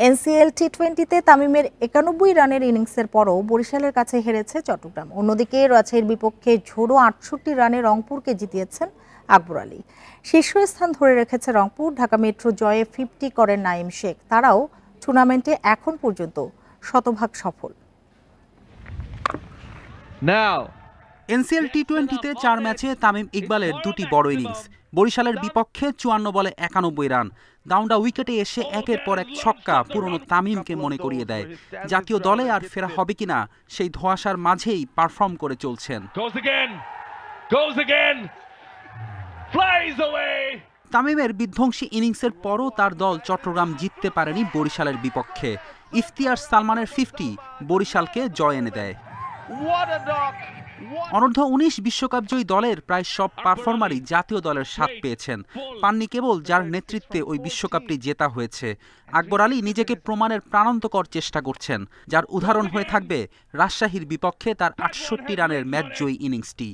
NCL টি-20তে তামিমের 91 রানের ইনিংসের পরও বরিশালের কাছে হেরেছে চট্টগ্রাম। অন্যদিকে রাজশাহীর বিপক্ষে ঝোড়ো 68 রানে রংপুরকে জিতিয়েছেন আকবর আলী। শীর্ষস্থান ধরে রেখেছে রংপুর। ঢাকা মেট্রো জয়ে 50 করেন নাঈম শেখ। তারাও টুর্নামেন্টে এখন পর্যন্ত শতভাগ সফল। এনসিএল টি-20তে 4 ম্যাচে তামিম ইকবালের 2টি বড় ইনিংস। বরিশালের বিপক্ষে 54 বলে 91 রান। দাউন্ডা উইকেটে এসে একের পর এক ছক্কা পুরনো তামিমকে মনে করিয়ে দেয় জাতীয় দলে আর ফেরা হবে কিনা সেই ধোঁয়াশার মাঝেই পারফর্ম করে চলছেন। তামিমের বিধ্বংসী ইনিংসের পরও তার দল চট্টগ্রাম জিততে পারেনি বরিশালের বিপক্ষে। ইফতিয়ার সালমানের 50 বরিশালকে জয় এনে দেয়। অনূর্ধ্ব 19 বিশ্বকাপজয়ী দলের প্রায় সব পারফর্মারই জাতীয় দলের স্বাদ পেয়েছেন। পাননি কেবল যার নেতৃত্বে ওই বিশ্বকাপটি জেতা হয়েছে। আকবর আলী নিজেকে প্রমাণের প্রাণান্তকর চেষ্টা করছেন, যার উদাহরণ হয়ে থাকবে রাজশাহীর বিপক্ষে তার 68 রানের ম্যাচজয়ী ইনিংসটি।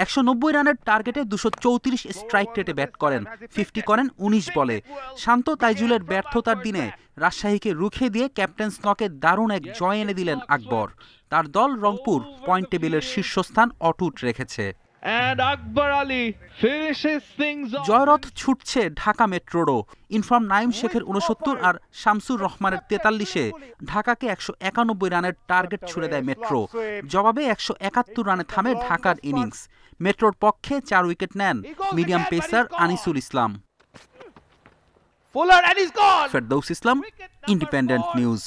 190 রানের টার্গেটে 234 স্ট্রাইক রেটে ব্যাট করেন, 50 করেন 19 বলে। শান্ত তাইজুলের ব্যর্থতার দিনে রাজশাহীকে রুখে দিয়ে ক্যাপ্টেন্স নকে দারুণ এক জয় এনে দিলেন আকবর। তার দল রংপুর পয়েন্ট টেবিলের শীর্ষস্থান অটুট রেখেছে। জয়রথ ছুটছে ঢাকা মেট্রোরও। ইনফর্ম নাঈম শেখের 69 আর শামসুর রহমানের 43-এ ঢাকাকে 191 রানের টার্গেট ছুড়ে দেয় মেট্রো। জবাবে 171 রানে থামে ঢাকার ইনিংস। মেট্রোর পক্ষে 4 উইকেট নেন মিডিয়াম পেসার আনিসুল ইসলাম। ফেরদৌস ইসলাম, ইন্ডিপেন্ডেন্ট নিউজ।